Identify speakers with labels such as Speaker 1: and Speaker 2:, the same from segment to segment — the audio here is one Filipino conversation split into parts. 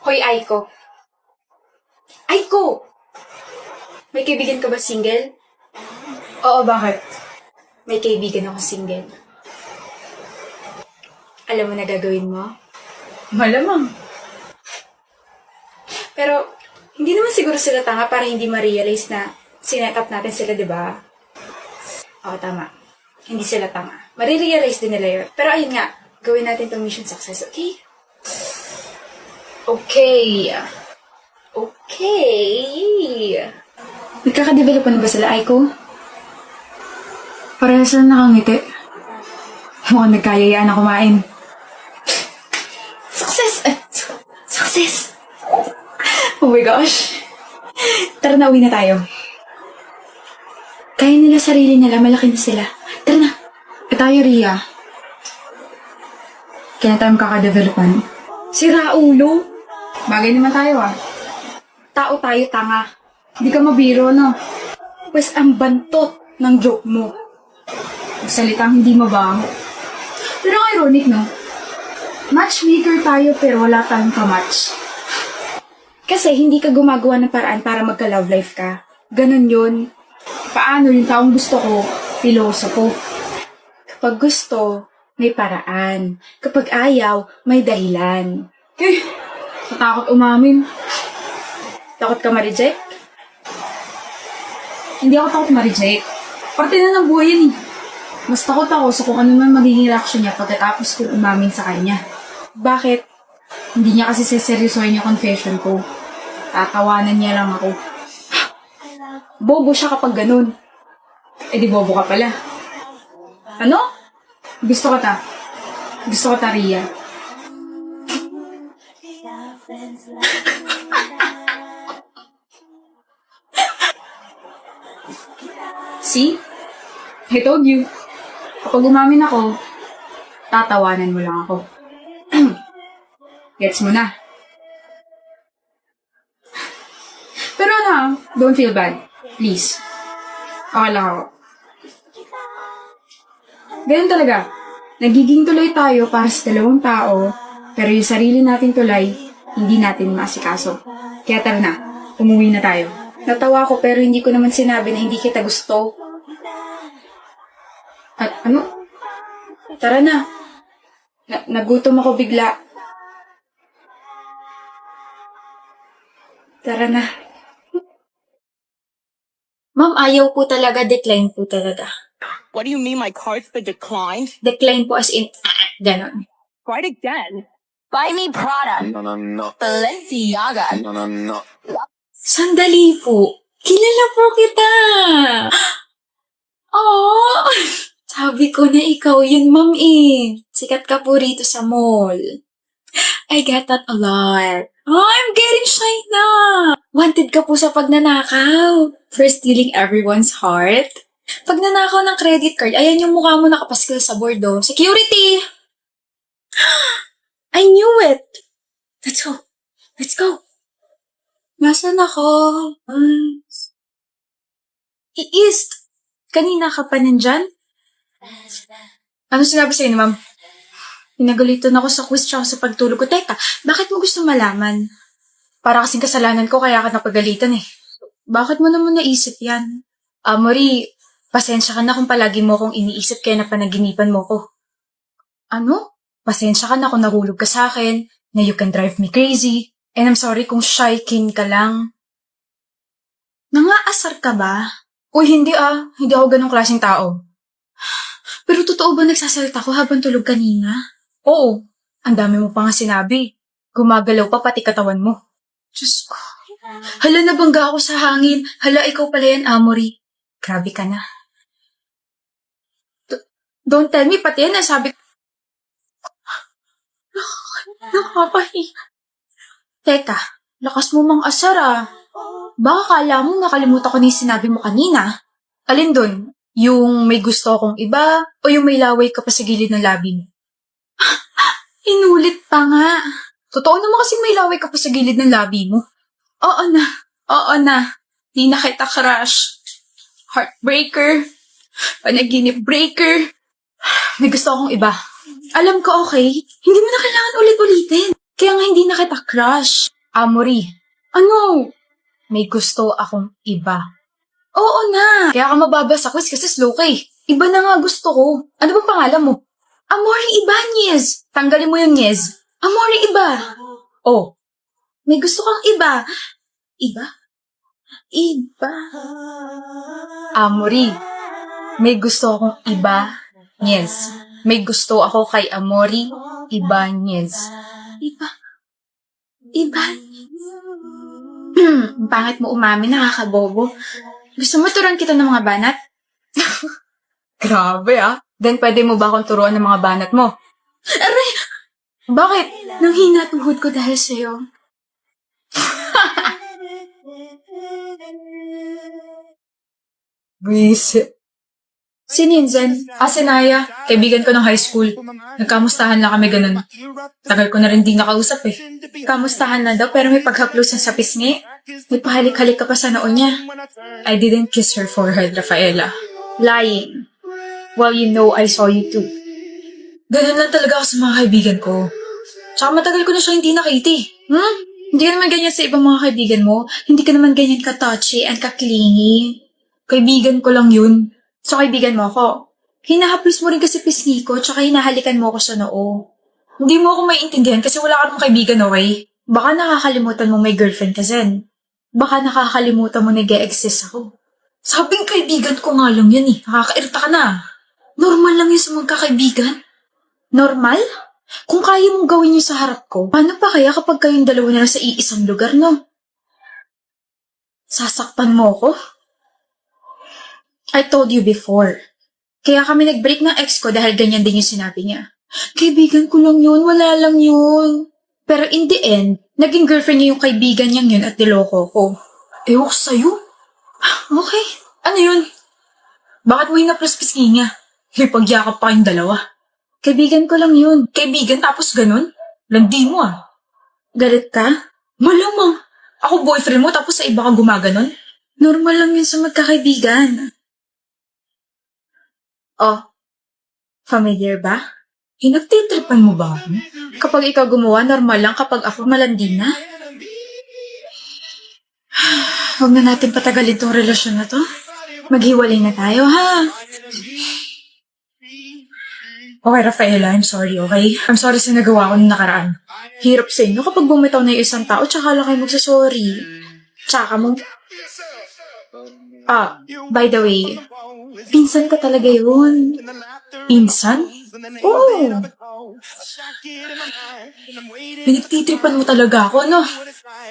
Speaker 1: Hoy, Aiko. Aiko! May kaibigan ka ba single?
Speaker 2: Oo, bakit?
Speaker 1: May kaibigan ako single. Alam mo na gagawin mo?
Speaker 2: Malamang.
Speaker 1: Pero, hindi naman siguro sila tanga para hindi ma-realize na sinet up natin sila, di ba? Oo, tama. Hindi sila tanga. Marirealize din nila yun. Pero ayun nga, gawin natin itong mission success, okay?
Speaker 2: Okay.
Speaker 1: Okay. Nagkakadevelop na ba sila, Aiko?
Speaker 2: Parehas lang nakangiti. Mukhang nagkayayaan na kumain.
Speaker 1: Success! Success!
Speaker 2: Oh my gosh.
Speaker 1: Tara na, uwi na tayo. Kaya nila sarili nila, malaki na sila. Tara na.
Speaker 2: Tayo, Ria. Kaya tayo makakadevelopan.
Speaker 1: Sira ulo.
Speaker 2: Bagay naman tayo
Speaker 1: Tao tayo, tanga.
Speaker 2: Hindi ka mabiro, no?
Speaker 1: Pwes ang bantot ng joke mo.
Speaker 2: Salitang hindi mabaho. Pero ironic, no? Matchmaker tayo pero wala tayong kamatch.
Speaker 1: Kasi hindi ka gumagawa ng paraan para magka-love life ka. Ganon yun.
Speaker 2: Paano yung taong gusto ko, pilosopo?
Speaker 1: Kapag gusto, may paraan. Kapag ayaw, may dahilan.
Speaker 2: Natakot umamin.
Speaker 1: Takot ka ma-reject?
Speaker 2: Hindi ako takot ma-reject. Parte na ng buhay yan eh. Mas takot ako sa kung ano man magiging reaction niya pagkatapos ko umamin sa kanya.
Speaker 1: Bakit?
Speaker 2: Hindi niya kasi seseryosohin yung confession ko. Tatawanan niya lang ako.
Speaker 1: Bobo siya kapag ganun.
Speaker 2: Eh di bobo ka pala. Ano? Gusto ko ta. Gusto ko ta, Ria. See? I told you. Kapag umamin ako, tatawanan mo lang ako. Gets mo na. Pero don't feel bad. Please. Okay lang ako. Ganun talaga. Nagiging tuloy tayo para sa dalawang tao, pero yung sarili nating tulay, hindi natin maasikaso. Kaya tara na, umuwi na tayo.
Speaker 1: Natawa ko pero hindi ko naman sinabi na hindi kita gusto.
Speaker 2: At ano?
Speaker 1: Tara na. Nagutom ako bigla. Tara na. Ma'am, ayaw po talaga. Decline po talaga.
Speaker 3: What do you mean my card's been declined?
Speaker 1: Decline po as in, ganon.
Speaker 3: Try it again. Buy me Prada.
Speaker 4: No.
Speaker 3: Balenciaga.
Speaker 4: No.
Speaker 1: Sandali po. Kilala po kita. Oh, sabi ko na ikaw yun, ma'am eh. Sikat ka po rito sa mall. I get that a lot. Oh, I'm getting shy na. Wanted ka po sa pagnanakaw. For stealing everyone's heart. Pag nanakaw ng credit card, ayan yung mukha mo nakapaskil sa board, oh. Security! I knew it! Let's go. Let's go. Nasaan ako? East! Kanina ka pa nandyan?
Speaker 2: Ano sinabi sa'yo ni ma'am?
Speaker 1: Pinagalitan ako sa quiz tsaka sa pagtulog ko. Teka, bakit mo gusto malaman?
Speaker 2: Para kasing kasalanan ko kaya ka napagalitan eh.
Speaker 1: Bakit mo naman naisip yan?
Speaker 2: Mori, pasensya ka na kung palagi mo akong iniisip kaya napanaginipan mo ko.
Speaker 1: Ano?
Speaker 2: Pasensya ka na kung nahulog ka sa akin, na you can drive me crazy, and I'm sorry kung shy king ka lang.
Speaker 1: Nangaasar ka ba?
Speaker 2: Uy, hindi Hindi ako ganong klaseng tao.
Speaker 1: Pero totoo ba nagsasalita ko habang tulog kanina?
Speaker 2: Oo, ang dami mo pa nga sinabi. Gumagalaw pa pati katawan mo.
Speaker 1: Diyos ko. Hala, nabangga ako sa hangin. Hala, ikaw pala yan, Amory.
Speaker 2: Grabe ka na.
Speaker 1: Don't tell me, pati yan nasabi ko. Nakapahiya. Teka, lakas mo mang asar. Baka kala mo nakalimutan ko na yung sinabi mo kanina.
Speaker 2: Alin dun? Yung may gusto akong iba o yung may laway ka pa sa gilid ng labi mo?
Speaker 1: Inulit pa nga.
Speaker 2: Totoo naman kasi may laway ka pa sa gilid ng labi mo.
Speaker 1: Oo na. Di na kita crush. Heartbreaker. Panaginip breaker.
Speaker 2: May gusto akong iba.
Speaker 1: Alam ko, okay? Hindi mo na kailangan ulit-ulitin. Kaya nga hindi na kita crush.
Speaker 2: Amory,
Speaker 1: Ano?
Speaker 2: may gusto akong iba.
Speaker 1: Oo na.
Speaker 2: Kaya ka mababa sa quiz kasi slow ka eh. Iba na nga gusto ko. Ano bang pangalan mo?
Speaker 1: Amory Ibanez.
Speaker 2: Tanggalin mo yung Nyez.
Speaker 1: Amory iba.
Speaker 2: Oh,
Speaker 1: May gusto kang iba. Iba? Iba.
Speaker 2: Amory, may gusto akong iba, Nyez. May gusto ako kay Amory, iba, Nyez.
Speaker 1: Iba. Iba. Ang pangit mo umamin, nakakabobo. Gusto mo turuan kita ng mga banat?
Speaker 2: Grabe ah. Then pwede mo ba akong turuan ng mga banat mo?
Speaker 1: Aray!
Speaker 2: Bakit?
Speaker 1: Nang hina tuhod ko dahil sa'yo.
Speaker 2: Buisit.
Speaker 1: Sino yun, Zen?
Speaker 2: Si Naya. Kaibigan ko ng high school. Nagkamustahan lang kami ganun. Tagal ko na rin di nakausap eh.
Speaker 1: Kamustahan na daw pero may paghaplusan sa pisngi. May pahalik-halik ka pa sa noo niya.
Speaker 2: I didn't kiss her forehead, Rafaela.
Speaker 1: Lying. Well, you know I saw you too.
Speaker 2: Ganun lang talaga ako sa mga kaibigan ko. Tsaka matagal ko na siya hindi nakita eh.
Speaker 1: Hindi ka naman ganyan sa ibang mga kaibigan mo. Hindi ka naman ganyan ka-touchy and ka-clingy.
Speaker 2: Kaibigan ko lang yun.
Speaker 1: So, kaibigan mo ako. Hinahaplos mo rin kasi pisngi ko tsaka hinahalikan mo ako sa noo.
Speaker 2: Hindi mo ako maiintindihan kasi wala ka namang kaibigan, okay?
Speaker 1: Baka nakakalimutan mo may girlfriend ka, Zen. Baka nakakalimutan mo nag-e-exist ako.
Speaker 2: Sabing kaibigan ko nga lang yan eh. Nakakairita ka na.
Speaker 1: Normal lang yun sa magkakaibigan. Normal? Kung kaya mong gawin yun sa harap ko, paano pa kaya kapag kayong dalawa na lang sa iisang lugar, no? Sasaktan mo ako? I told you before. Kaya kami nag-break ng ex ko dahil ganyan din yung sinabi niya. Kaibigan ko lang yun, wala lang yun. Pero in the end, naging girlfriend niya yung kaibigan niyang yun at niloko ko.
Speaker 2: Ewan ko sa'yo.
Speaker 1: Okay.
Speaker 2: Ano yun? Bakit mo hinaplas-pisngi niya? Ipagyakap pa kayong dalawa.
Speaker 1: Kaibigan ko lang yun.
Speaker 2: Kaibigan tapos ganun? Landi mo ah.
Speaker 1: Galit ka?
Speaker 2: Malamang. Ako boyfriend mo tapos sa iba ka gumaganon?
Speaker 1: Normal lang yun sa magkakaibigan. Oh, familiar ba?
Speaker 2: Hinagtitripan mo ba?
Speaker 1: Kapag ikaw gumawa, normal lang. Kapag ako, malandi na. Huwag na natin patagalin tong relasyon na to. Maghiwalay na tayo, ha?
Speaker 2: Okay, Rafaela, I'm sorry, okay? I'm sorry sa nagawa ko nung nakaraan.
Speaker 1: Hirap sa inyo kapag bumitaw na yung isang tao, tsaka lang kayo magsasorry. Tsaka mo... by the way, pinsan ka talaga yun.
Speaker 2: Pinsan?
Speaker 1: Oo.
Speaker 2: Pinagtitripan mo talaga ako, no?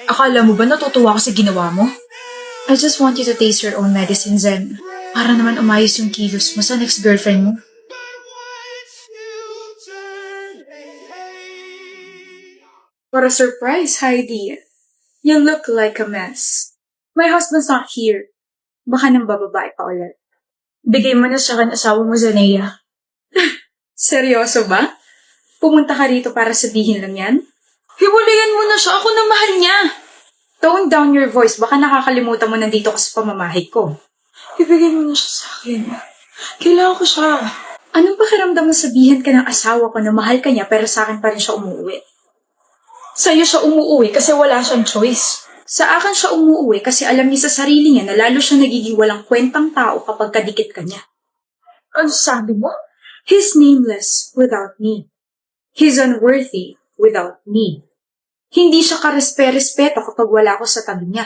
Speaker 2: Akala mo ba natutuwa ako sa ginawa mo?
Speaker 1: I just want you to taste your own medicine, Zen. Para naman umayos yung kilos mo sa next girlfriend mo. What a surprise, Heidi. You look like a mess. My husband's not here. Baka nang bababae pa ulit. Bigay mo na siya kan asawa mo, Zanea. Seryoso ba? Pumunta ka rito para sabihin lang yan? Hiwalayan mo na siya. Ako na mahal niya. Tone down your voice. Baka nakakalimutan mo nandito ka sa pamamahay ko. Ibigay mo na siya sa akin. Kailangan ko siya. Anong pakiramdam mo sabihin ka ng asawa ko na mahal ka niya pero sa akin pa rin siya umuwi? Sa'yo siya umuwi kasi wala siyang choice. Sa akin siya umuwi kasi alam niya sa sarili niya na lalo siya nagiging walang kwentang tao kapag kadikit ka niya. Ano sabi mo? He's nameless without me. He's unworthy without me. Hindi siya karespe-respeto kapag wala ako sa tabi niya.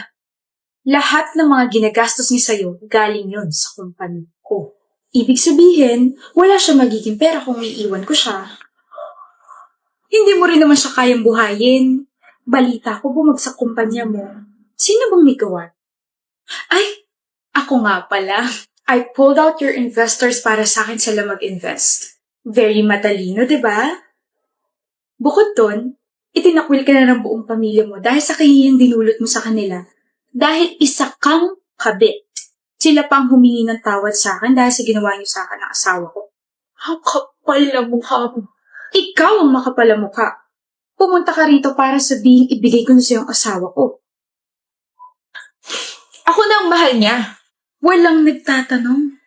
Speaker 1: Lahat ng mga ginagastos niya sa'yo, galing yon sa kumpanya ko. Ibig sabihin, wala siya magiging pera kung iiwan ko siya. Hindi mo rin naman siya kayang buhayin. Balita ko bumagsak kumpanya mo. Sino bang may gawa? Ay, ako nga pala. I pulled out your investors para sa akin sila mag-invest. Very matalino, di ba? Bukod doon, itinakwil ka na ng buong pamilya mo dahil sa kahiyang dinulot mo sa kanila. Dahil isa kang kabit. Sila pang humingi ng tawad sa akin dahil sa ginawa niyo sa akin ng asawa ko. Ang kapal na mukha mo. Ikaw ang makapal na mukha. Pumunta ka rito para sabihin ibigay ko na sa iyong asawa ko. Ako na ang mahal niya. Walang nagtatanong.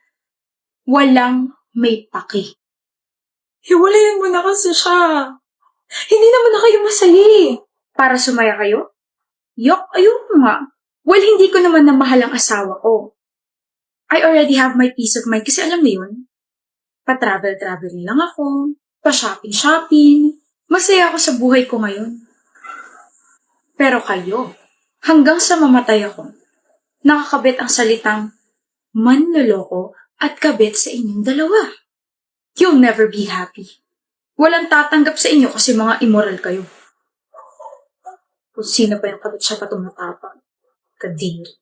Speaker 1: Walang may paki. Hiwalayan mo na kasi siya. Hindi naman na kayo masaya. Para sumaya kayo?
Speaker 2: Yok, ayoko nga. Well, hindi ko naman na mahal ang asawa ko. I already have my peace of mind kasi alam mo yun, pa-travel-travel lang ako, pa-shopping-shopping. Masaya ako sa buhay ko ngayon. Pero kayo, hanggang sa mamatay ako, nakakabit ang salitang manloloko at kabit sa inyong dalawa. You'll never be happy. Walang tatanggap sa inyo kasi mga immoral kayo. Kung sino pa yung kabit siya pa tumatapang. Kadiri.